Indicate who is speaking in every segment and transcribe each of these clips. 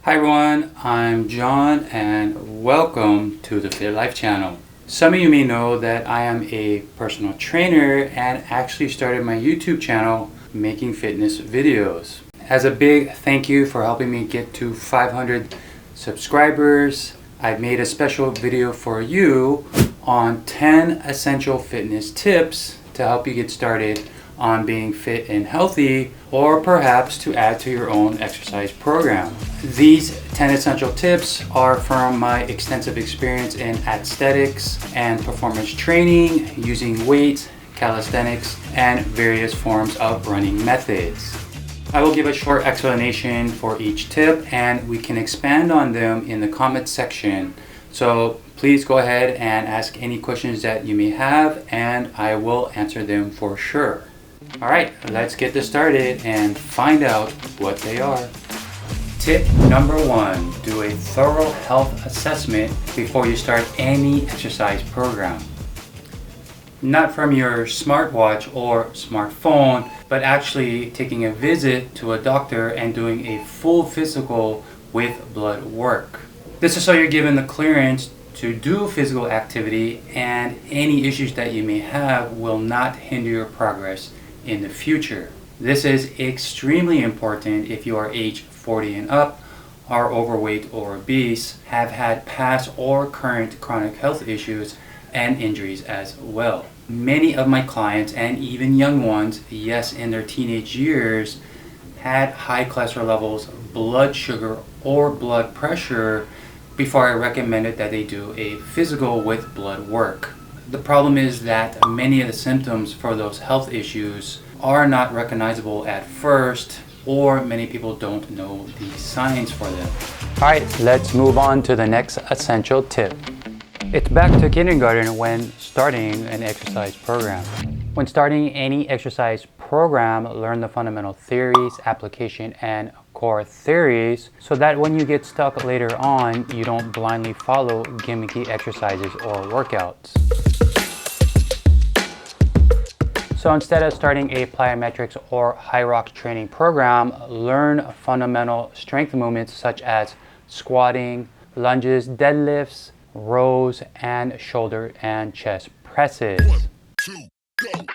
Speaker 1: Hi everyone, I'm John and welcome to the Fit Life channel. Some of you may know that I am a personal trainer and actually started my YouTube channel making fitness videos. As a big thank you for helping me get to 500 subscribers, I've made a special video for you on 10 essential fitness tips to help you get started on being fit and healthy, or perhaps to add to your own exercise program. These 10 essential tips are from my extensive experience in aesthetics and performance training, using weights, calisthenics, and various forms of running methods. I will give a short explanation for each tip and we can expand on them in the comment section. So please go ahead and ask any questions that you may have and I will answer them for sure. Alright, let's get this started and find out what they are. Tip number 1, do a thorough health assessment before you start any exercise program. Not from your smartwatch or smartphone, but actually taking a visit to a doctor and doing a full physical with blood work. This is so you're given the clearance to do physical activity and any issues that you may have will not hinder your progress in the future. This is extremely important if you are age 40 and up, are overweight or obese, have had past or current chronic health issues and injuries as well. Many of my clients and even young ones, yes, in their teenage years, had high cholesterol levels, blood sugar or blood pressure before I recommended that they do a physical with blood work. The problem is that many of the symptoms for those health issues are not recognizable at first, or many people don't know the signs for them. Alright, let's move on to the next essential tip. It's back to kindergarten when starting an exercise program. When starting any exercise program, learn the fundamental theories, application, and core theories so that when you get stuck later on, you don't blindly follow gimmicky exercises or workouts. So instead of starting a plyometrics or high rocks training program, learn fundamental strength movements such as squatting, lunges, deadlifts, rows, and shoulder and chest presses. 1, 2, go.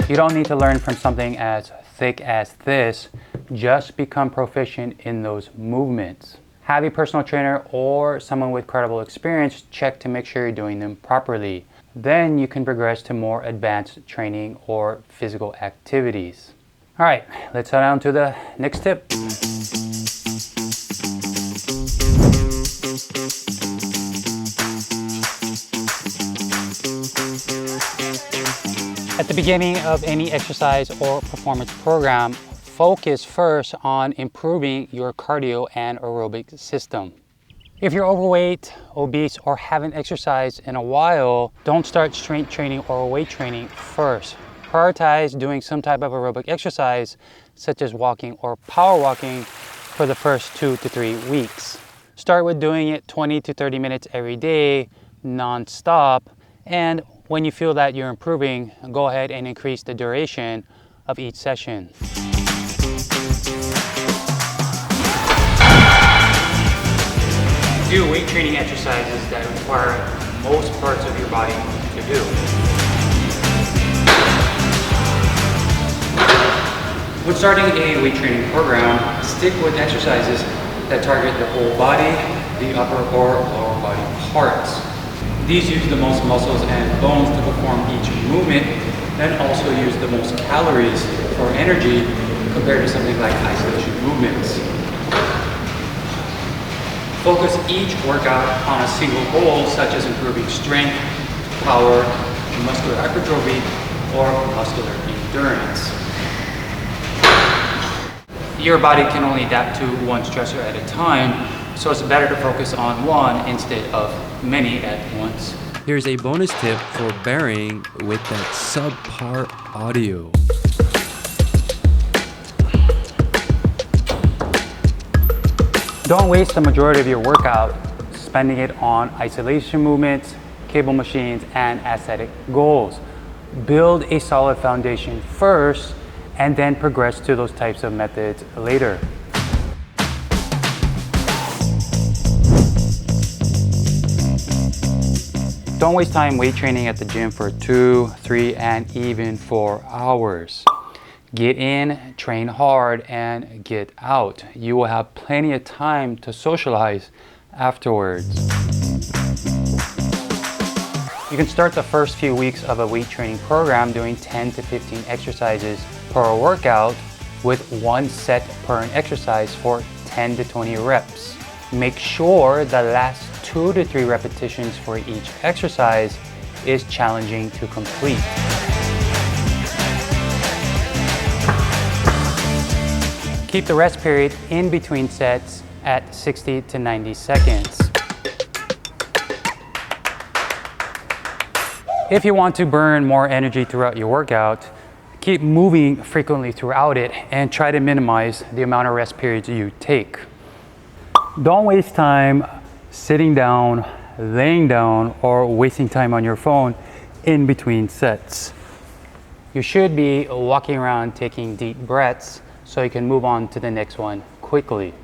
Speaker 1: You don't need to learn from something as thick as this, just become proficient in those movements. Have a personal trainer or someone with credible experience check to make sure you're doing them properly. Then you can progress to more advanced training or physical activities. All right, let's head on to the next tip. At the beginning of any exercise or performance program, focus first on improving your cardio and aerobic system. If you're overweight, obese, or haven't exercised in a while, don't start strength training or weight training first. Prioritize doing some type of aerobic exercise, such as walking or power walking, for the first 2 to 3 weeks. Start with doing it 20 to 30 minutes every day, non-stop, and when you feel that you're improving, go ahead and increase the duration of each session. Do weight training exercises that require most parts of your body to do. When starting a weight training program, stick with exercises that target the whole body, the upper or lower body parts. These use the most muscles and bones to perform each movement, and also use the most calories for energy compared to something like isolation movements. Focus each workout on a single goal, such as improving strength, power, muscular hypertrophy, or muscular endurance. Your body can only adapt to one stressor at a time, so it's better to focus on one instead of many at once.
Speaker 2: Here's a bonus tip for bearing with that subpar audio.
Speaker 1: Don't waste the majority of your workout spending it on isolation movements, cable machines, and aesthetic goals. Build a solid foundation first and then progress to those types of methods later. Don't waste time weight training at the gym for 2, 3, and even 4 hours. Get in, train hard, and get out. You will have plenty of time to socialize afterwards. You can start the first few weeks of a weight training program doing 10 to 15 exercises per workout with 1 set per an exercise for 10 to 20 reps. Make sure the last 2 to 3 repetitions for each exercise is challenging to complete. Keep the rest period in between sets at 60 to 90 seconds. If you want to burn more energy throughout your workout, keep moving frequently throughout it and try to minimize the amount of rest periods you take. Don't waste time sitting down, laying down, or wasting time on your phone in between sets. You should be walking around taking deep breaths so you can move on to the next one quickly.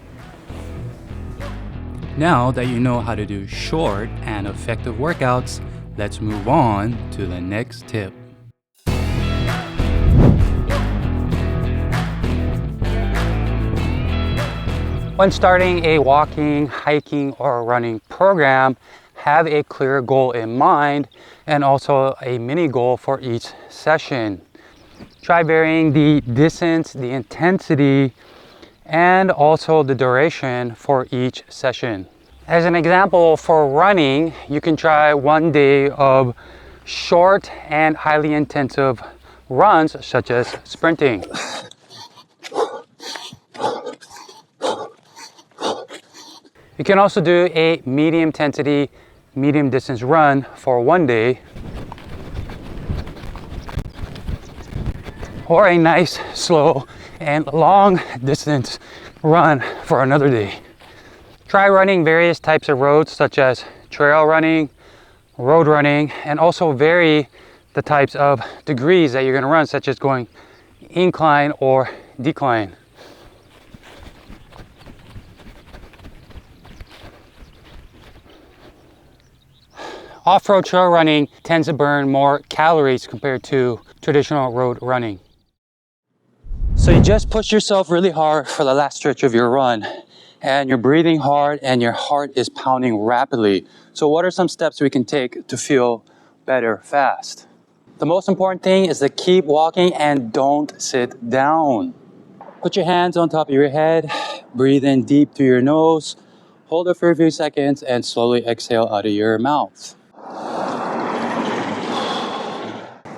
Speaker 1: Now that you know how to do short and effective workouts, let's move on to the next tip. When starting a walking, hiking, or running program, have a clear goal in mind and also a mini goal for each session. Try varying the distance, the intensity, and also the duration for each session. As an example, for running, you can try 1 day of short and highly intensive runs, such as sprinting. You can also do a medium intensity, medium distance run for 1 day, or a nice, slow, and long distance run for another day. Try running various types of roads such as trail running, road running, and also vary the types of degrees that you're going to run, such as going incline or decline. Off-road trail running tends to burn more calories compared to traditional road running. So you just push yourself really hard for the last stretch of your run, and you're breathing hard and your heart is pounding rapidly. So what are some steps we can take to feel better fast? The most important thing is to keep walking and don't sit down. Put your hands on top of your head, breathe in deep through your nose, hold it for a few seconds, and slowly exhale out of your mouth.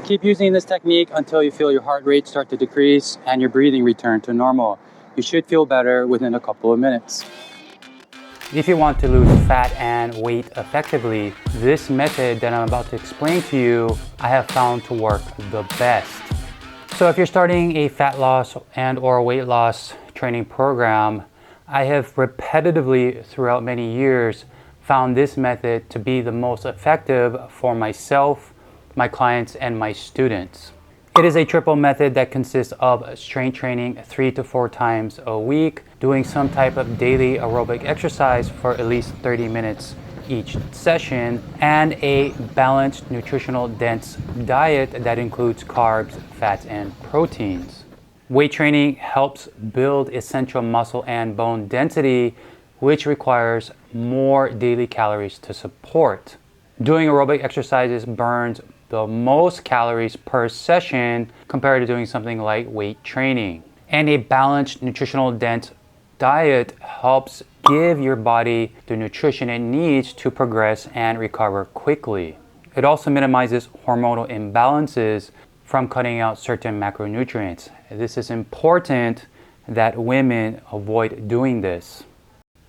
Speaker 1: Keep using this technique until you feel your heart rate start to decrease and your breathing return to normal. You should feel better within a couple of minutes. If you want to lose fat and weight effectively, this method that I'm about to explain to you, I have found to work the best. So if you're starting a fat loss and or weight loss training program, I have repetitively throughout many years found this method to be the most effective for myself, my clients, and my students. It is a triple method that consists of strength training 3 to 4 times a week, doing some type of daily aerobic exercise for at least 30 minutes each session, and a balanced, nutritional, dense diet that includes carbs, fats, and proteins. Weight training helps build essential muscle and bone density, which requires more daily calories to support. Doing aerobic exercises burns the most calories per session compared to doing something like weight training. And a balanced, nutritional, dense diet helps give your body the nutrition it needs to progress and recover quickly. It also minimizes hormonal imbalances from cutting out certain macronutrients. This is important that women avoid doing this.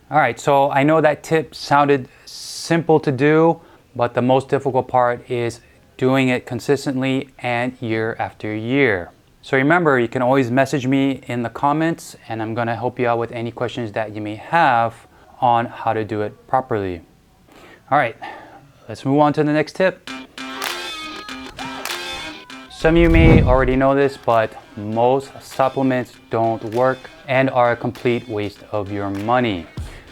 Speaker 1: All right, so I know that tip sounded simple to do, but the most difficult part is doing it consistently and year after year. So remember, you can always message me in the comments and I'm gonna help you out with any questions that you may have on how to do it properly. All right, let's move on to the next tip. Some of you may already know this, but most supplements don't work and are a complete waste of your money.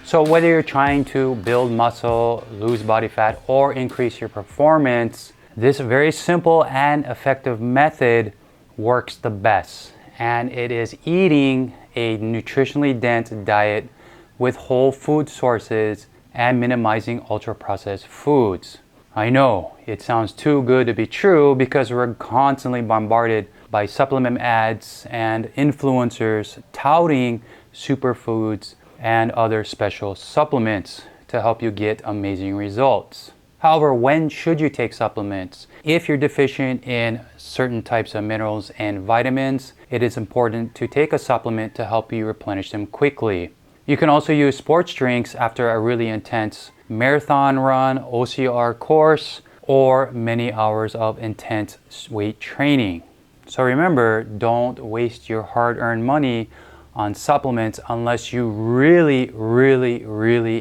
Speaker 1: So whether you're trying to build muscle, lose body fat, or increase your performance, this very simple and effective method works the best. And it is eating a nutritionally dense diet with whole food sources and minimizing ultra-processed foods. I know it sounds too good to be true because we're constantly bombarded by supplement ads and influencers touting superfoods and other special supplements to help you get amazing results. However, when should you take supplements? If you're deficient in certain types of minerals and vitamins, it is important to take a supplement to help you replenish them quickly. You can also use sports drinks after a really intense marathon run, OCR course, or many hours of intense weight training. So remember, don't waste your hard-earned money on supplements unless you really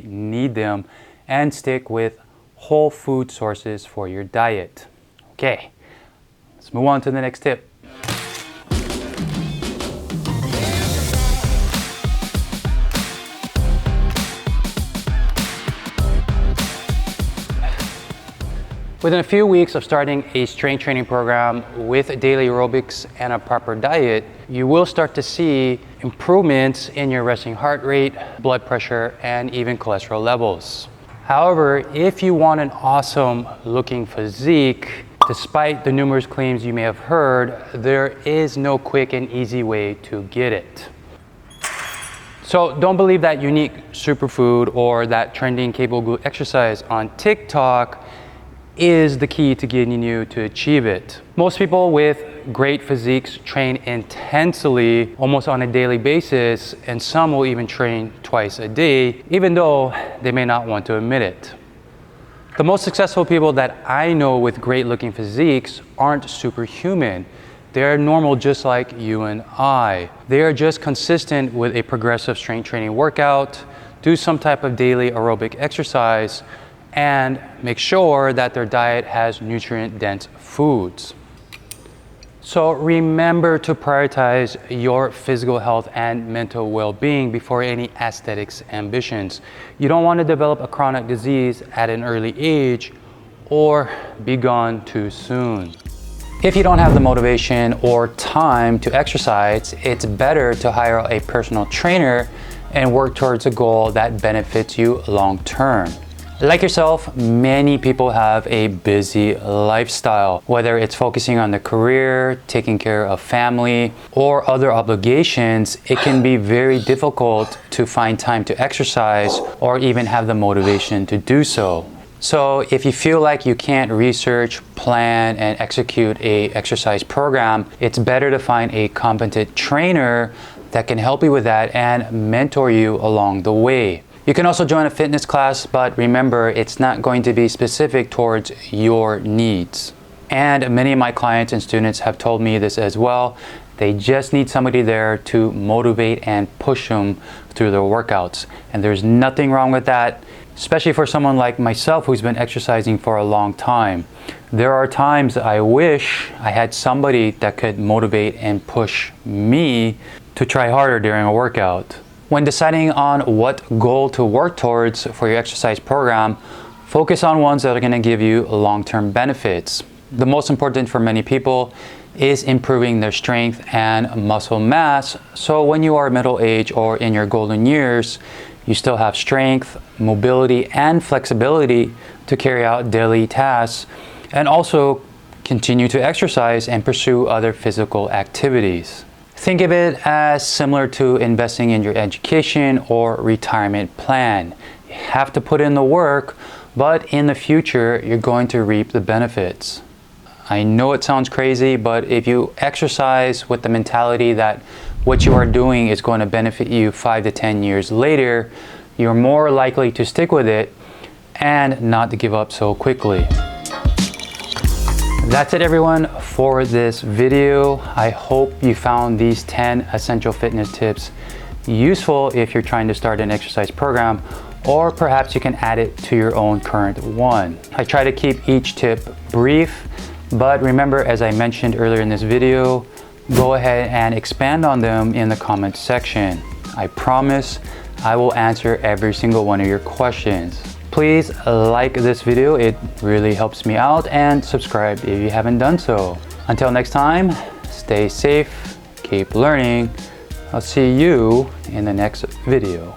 Speaker 1: need them, and stick with whole food sources for your diet. Okay, let's move on to the next tip. Within a few weeks of starting a strength training program with daily aerobics and a proper diet, you will start to see improvements in your resting heart rate, blood pressure, and even cholesterol levels. However, if you want an awesome looking physique, despite the numerous claims you may have heard, there is no quick and easy way to get it. So don't believe that unique superfood or that trending cable glute exercise on TikTok is the key to getting you to achieve it. Most people with great physiques train intensely, almost on a daily basis, and some will even train twice a day, even though they may not want to admit it. The most successful people that I know with great looking physiques aren't superhuman. They're normal just like you and I. They are just consistent with a progressive strength training workout, do some type of daily aerobic exercise, and make sure that their diet has nutrient-dense foods. So remember to prioritize your physical health and mental well-being before any aesthetics ambitions. You don't want to develop a chronic disease at an early age or be gone too soon. If you don't have the motivation or time to exercise, it's better to hire a personal trainer and work towards a goal that benefits you long-term. Like yourself, many people have a busy lifestyle, whether it's focusing on their career, taking care of family, or other obligations. It can be very difficult to find time to exercise or even have the motivation to do so. So if you feel like you can't research, plan, and execute a exercise program, it's better to find a competent trainer that can help you with that and mentor you along the way. You can also join a fitness class, but remember, it's not going to be specific towards your needs. And many of my clients and students have told me this as well. They just need somebody there to motivate and push them through their workouts. And there's nothing wrong with that, especially for someone like myself who's been exercising for a long time. There are times I wish I had somebody that could motivate and push me to try harder during a workout. When deciding on what goal to work towards for your exercise program, focus on ones that are going to give you long-term benefits. The most important for many people is improving their strength and muscle mass, so when you are middle-aged or in your golden years, you still have strength, mobility, and flexibility to carry out daily tasks, and also continue to exercise and pursue other physical activities. Think of it as similar to investing in your education or retirement plan. You have to put in the work, but in the future, you're going to reap the benefits. I know it sounds crazy, but if you exercise with the mentality that what you are doing is going to benefit you 5 to 10 years later, you're more likely to stick with it and not to give up so quickly. That's it, everyone, for this video. I hope you found these 10 essential fitness tips useful if you're trying to start an exercise program, or perhaps you can add it to your own current one. I try to keep each tip brief But remember, as I mentioned earlier in this video, go ahead and expand on them in the comments section. I promise I will answer every single one of your questions. Please like this video, it really helps me out, and subscribe if you haven't done so. Until next time, stay safe, keep learning. I'll see you in the next video.